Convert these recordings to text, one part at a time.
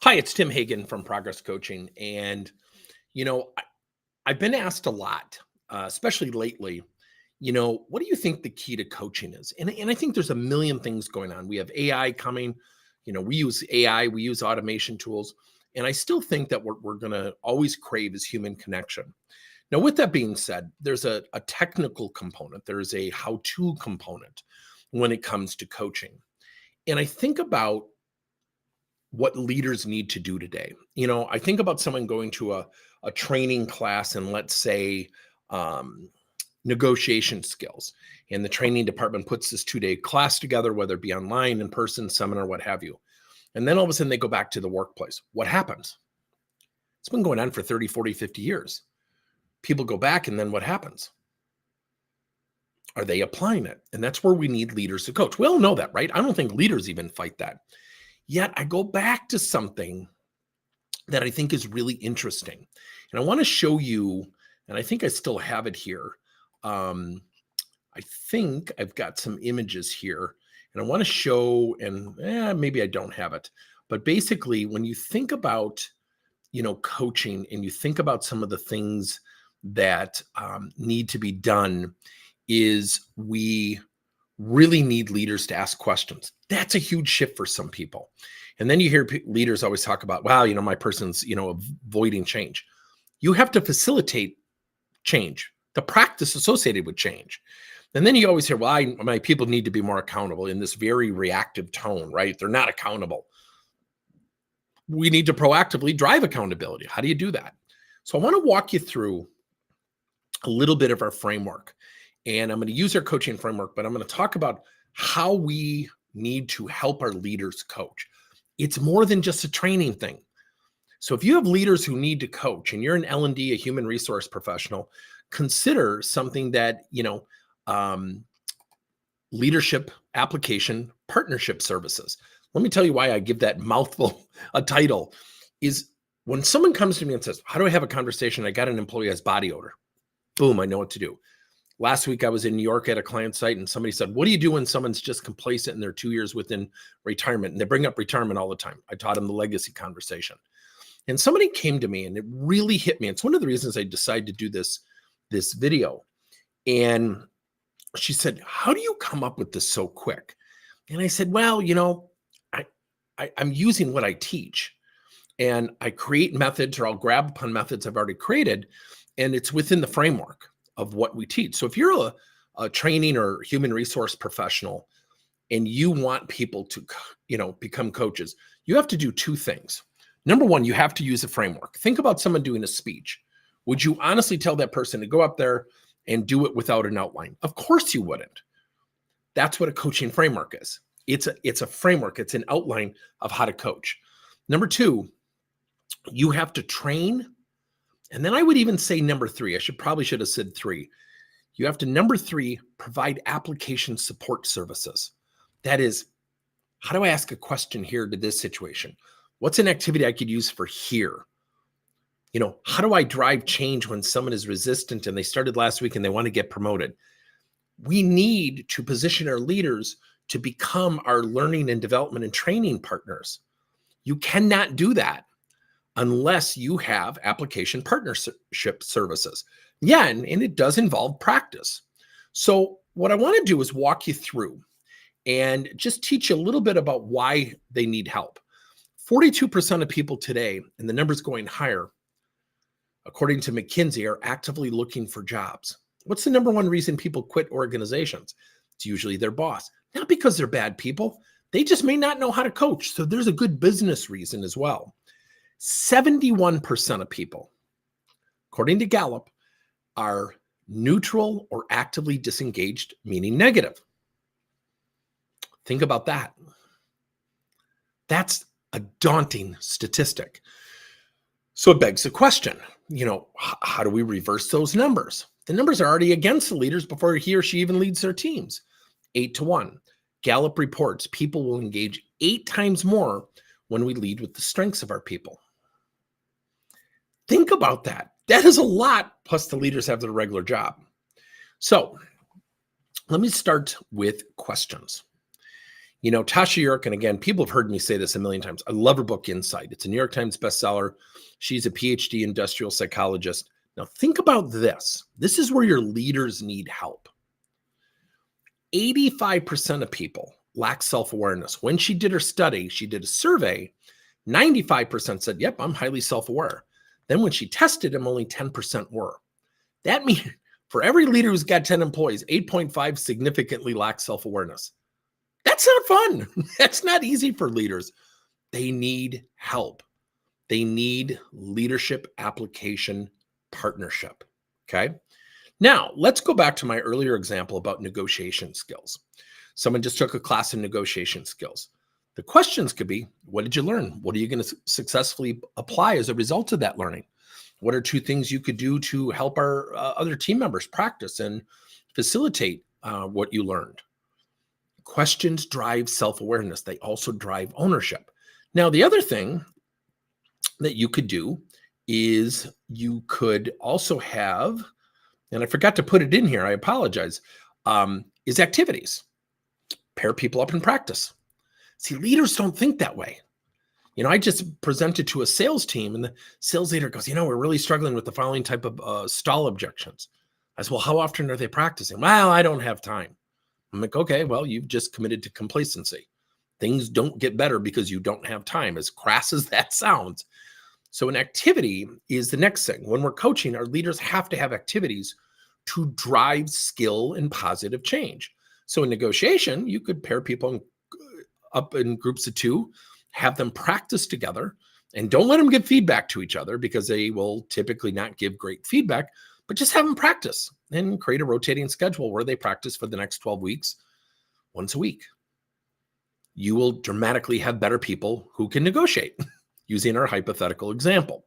Hi, it's Tim Hagen from Progress Coaching. And, you know, I, I've been asked a lot, especially lately, what do you think the key to coaching is? And I think there's a million things going on. We have AI coming, we use AI, we use automation tools. And I still think that what we're going to always crave is human connection. Now, with that being said, there's a technical component, there's a how to component when it comes to coaching. And I think about what leaders need to do today. I think about someone going to a training class and let's say um, negotiation skills. And the training department puts this 2-day class together, whether it be online, in person, seminar, what have you. And then all of a sudden they go back to the workplace. What happens? It's been going on for 30, 40, 50 years. People go back and then what happens? Are they applying it? And that's where we need leaders to coach. We all know that, right? I don't think leaders even fight that. Yet I go back to something that I think is really interesting. And I want to show you, and I think I still have it here. I think I've got some images here, and I want to show, and maybe I don't have it. But basically, when you think about, coaching and you think about some of the things that need to be done, is we really need leaders to ask questions. That's a huge shift for some people. And then you hear leaders always talk about, wow, my person's, avoiding change. You have to facilitate change, the practice associated with change. And then you always hear, well, my people need to be more accountable, in this very reactive tone, right? They're not accountable. We need to proactively drive accountability. How do you do that? So I want to walk you through a little bit of our framework. And I'm going to use our coaching framework, but I'm going to talk about how we need to help our leaders coach. It's more than just a training thing. So if you have leaders who need to coach and you're an L&D, a human resource professional, consider something that, leadership application partnership services. Let me tell you why I give that mouthful a title. Is when someone comes to me and says, how do I have a conversation? I got an employee who has body odor. Boom, I know what to do. Last week, I was in New York at a client site and somebody said, what do you do when someone's just complacent and they're 2 years within retirement? And they bring up retirement all the time. I taught them the legacy conversation. And somebody came to me and it really hit me. It's one of the reasons I decided to do this video. And she said, how do you come up with this so quick? And I said, well, I'm using what I teach. And I create methods, or I'll grab upon methods I've already created, and it's within the framework of what we teach. So if you're a training or human resource professional and you want people to, become coaches, you have to do two things. Number one, you have to use a framework. Think about someone doing a speech. Would you honestly tell that person to go up there and do it without an outline? Of course you wouldn't. That's what a coaching framework is. It's a framework. It's an outline of how to coach. Number two, you have to train. And then I would even say number three, I probably should have said three. You have to, number three, provide application support services. That is, how do I ask a question here to this situation? What's an activity I could use for here? How do I drive change when someone is resistant and they started last week and they want to get promoted? We need to position our leaders to become our learning and development and training partners. You cannot do that unless you have application partnership services. Yeah, and it does involve practice. So what I want to do is walk you through and just teach you a little bit about why they need help. 42% of people today, and the number's going higher, according to McKinsey, are actively looking for jobs. What's the number one reason people quit organizations? It's usually their boss. Not because they're bad people. They just may not know how to coach. So there's a good business reason as well. 71% of people, according to Gallup, are neutral or actively disengaged, meaning negative. Think about that. That's a daunting statistic. So it begs the question, how do we reverse those numbers? The numbers are already against the leaders before he or she even leads their teams. 8-1. Gallup reports people will engage 8 times more when we lead with the strengths of our people. Think about that. That is a lot, plus the leaders have their regular job. So let me start with questions. Tasha York, and again, people have heard me say this a million times. I love her book, Insight. It's a New York Times bestseller. She's a PhD industrial psychologist. Now, think about this. This is where your leaders need help. 85% of people lack self-awareness. When she did her study, she did a survey. 95% said, yep, I'm highly self-aware. Then when she tested them, only 10% were. That means for every leader who's got 10 employees, 8.5 significantly lack self-awareness. That's not fun. That's not easy for leaders. They need help. They need leadership application partnership. Okay. Now, let's go back to my earlier example about negotiation skills. Someone just took a class in negotiation skills. The questions could be, what did you learn? What are you going to successfully apply as a result of that learning? What are 2 things you could do to help our other team members practice and facilitate what you learned? Questions drive self-awareness. They also drive ownership. Now, the other thing that you could do is you could also have, and I forgot to put it in here, I apologize, is activities. Pair people up in practice. See, leaders don't think that way. I just presented to a sales team and the sales leader goes, we're really struggling with the following type of stall objections. I said, well, how often are they practicing? Well, I don't have time. I'm like, okay, well, you've just committed to complacency. Things don't get better because you don't have time, as crass as that sounds. So an activity is the next thing. When we're coaching, our leaders have to have activities to drive skill and positive change. So in negotiation, you could pair people up in groups of 2, have them practice together, and don't let them give feedback to each other because they will typically not give great feedback, but just have them practice and create a rotating schedule where they practice for the next 12 weeks, once a week. You will dramatically have better people who can negotiate using our hypothetical example.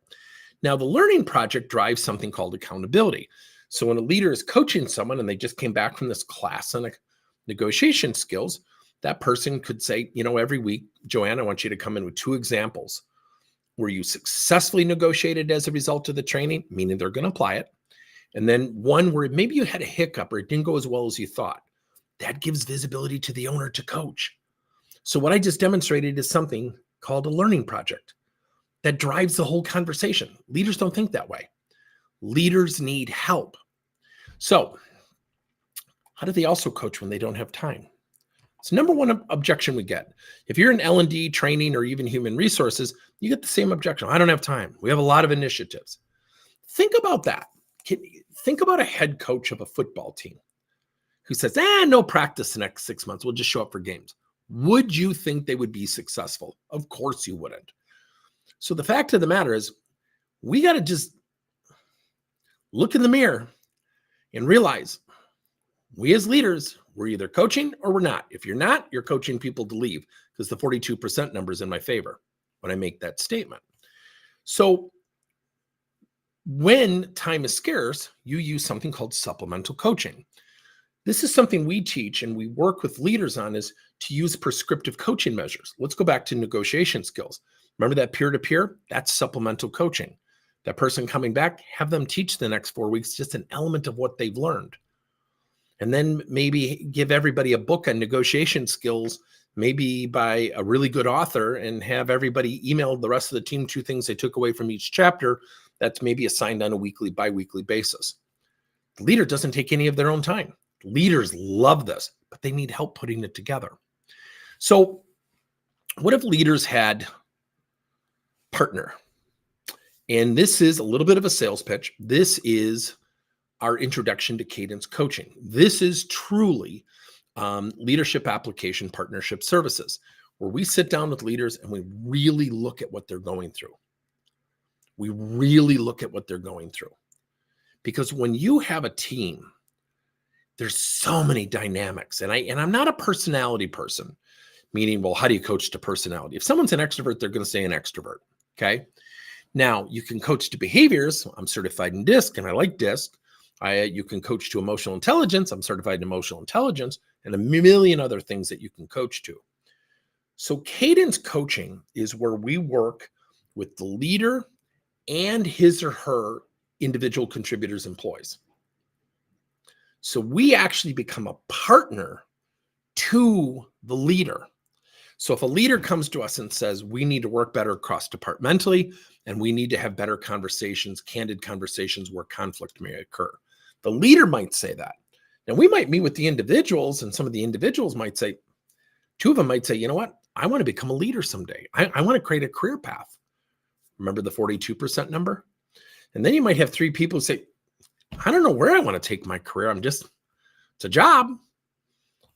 Now, the learning project drives something called accountability. So when a leader is coaching someone and they just came back from this class on negotiation skills, that person could say, every week, Joanne, I want you to come in with 2 examples where you successfully negotiated as a result of the training, meaning they're going to apply it. And then one where maybe you had a hiccup or it didn't go as well as you thought. That gives visibility to the owner to coach. So what I just demonstrated is something called a learning project that drives the whole conversation. Leaders don't think that way. Leaders need help. So how do they also coach when they don't have time? It's number one objection we get. If you're in L&D training or even human resources, you get the same objection. I don't have time. We have a lot of initiatives. Think about that. Think about a head coach of a football team who says, no practice the next 6 months. We'll just show up for games. Would you think they would be successful? Of course you wouldn't. So the fact of the matter is, we got to just look in the mirror and realize we as leaders, we're either coaching or we're not. If you're not, you're coaching people to leave, because the 42% number is in my favor when I make that statement. So when time is scarce, you use something called supplemental coaching. This is something we teach and we work with leaders on, is to use prescriptive coaching measures. Let's go back to negotiation skills. Remember that peer-to-peer? That's supplemental coaching. That person coming back, have them teach the next 4 weeks just an element of what they've learned. And then maybe give everybody a book on negotiation skills, maybe by a really good author, and have everybody email the rest of the team 2 things they took away from each chapter that's maybe assigned on a weekly, bi-weekly basis. The leader doesn't take any of their own time. Leaders love this, but they need help putting it together. So what if leaders had partner? And this is a little bit of a sales pitch. This is our introduction to Cadence coaching. This is truly leadership application partnership services, where we sit down with leaders and we really look at what they're going through. We really look at what they're going through. Because when you have a team, there's so many dynamics. And I'm not a personality person, meaning, well, how do you coach to personality? If someone's an extrovert, they're going to say an extrovert. Okay. Now you can coach to behaviors. I'm certified in DISC and I like DISC. You can coach to emotional intelligence. I'm certified in emotional intelligence, and a million other things that you can coach to. So Cadence coaching is where we work with the leader and his or her individual contributors' employees. So we actually become a partner to the leader. So if a leader comes to us and says, we need to work better cross departmentally, and we need to have better conversations, candid conversations where conflict may occur, the leader might say that. Now we might meet with the individuals, and some of the individuals might say, two of them might say, you know what? I want to become a leader someday. I want to create a career path. Remember the 42% number? And then you might have three people who say, I don't know where I want to take my career. it's a job.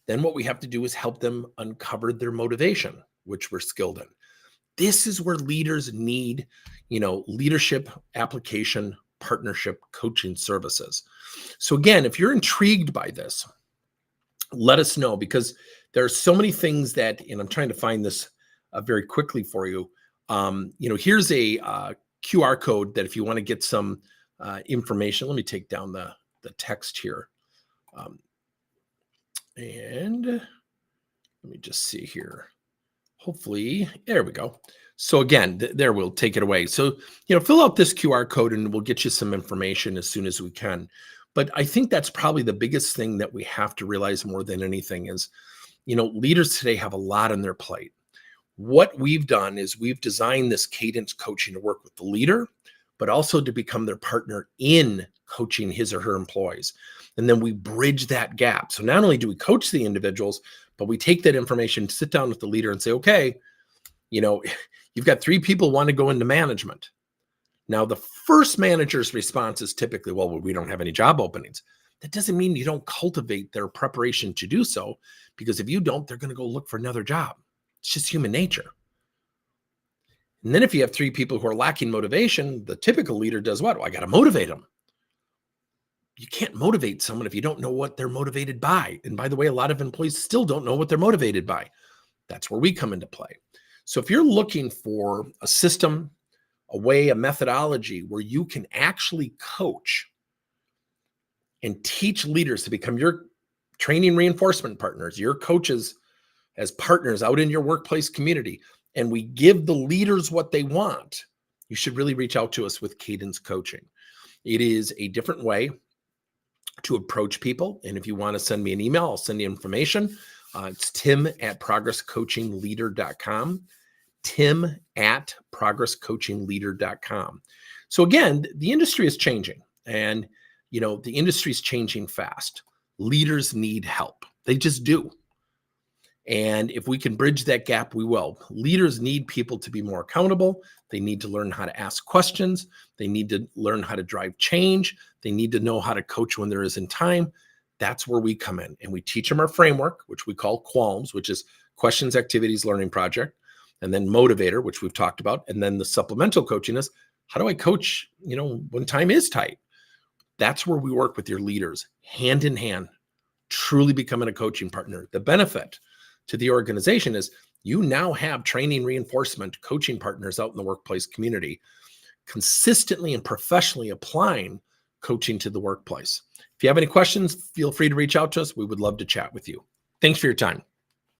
Then what we have to do is help them uncover their motivation, which we're skilled in. This is where leaders need, leadership application, partnership, coaching services. So again, if you're intrigued by this, let us know, because there are so many things that, and I'm trying to find this very quickly for you. Here's a QR code that if you want to get some information, let me take down the text here. And let me just see here. Hopefully, there we go. So again, there we'll take it away. So, fill out this QR code and we'll get you some information as soon as we can. But I think that's probably the biggest thing that we have to realize more than anything is, leaders today have a lot on their plate. What we've done is we've designed this cadence coaching to work with the leader, but also to become their partner in coaching his or her employees. And then we bridge that gap. So not only do we coach the individuals, but we take that information, sit down with the leader and say, okay, you've got three people who want to go into management. Now, the first manager's response is typically, well, we don't have any job openings. That doesn't mean you don't cultivate their preparation to do so, because if you don't, they're going to go look for another job. It's just human nature. And then if you have three people who are lacking motivation, the typical leader does what? Well, I got to motivate them. You can't motivate someone if you don't know what they're motivated by. And by the way, a lot of employees still don't know what they're motivated by. That's where we come into play. So if you're looking for a system, a way, a methodology where you can actually coach and teach leaders to become your training reinforcement partners, your coaches as partners out in your workplace community, and we give the leaders what they want, you should really reach out to us with Cadence Coaching. It is a different way to approach people. And if you want to send me an email, I'll send you information. It's tim@progresscoachingleader.com. tim@progresscoachingleader.com. So again, the industry is changing, and the industry is changing fast. Leaders need help. They just do. And if we can bridge that gap, we will. Leaders need people to be more accountable. They need to learn how to ask questions. They need to learn how to drive change. They need to know how to coach when there isn't time. That's where we come in. And we teach them our framework, which we call QALMS, which is Questions, Activities, Learning Project. And then Motivator, which we've talked about. And then the supplemental coaching is, how do I coach, when time is tight? That's where we work with your leaders, hand in hand, truly becoming a coaching partner. The benefit to the organization is you now have training reinforcement coaching partners out in the workplace community, consistently and professionally applying coaching to the workplace. If you have any questions, feel free to reach out to us. We would love to chat with you. Thanks for your time.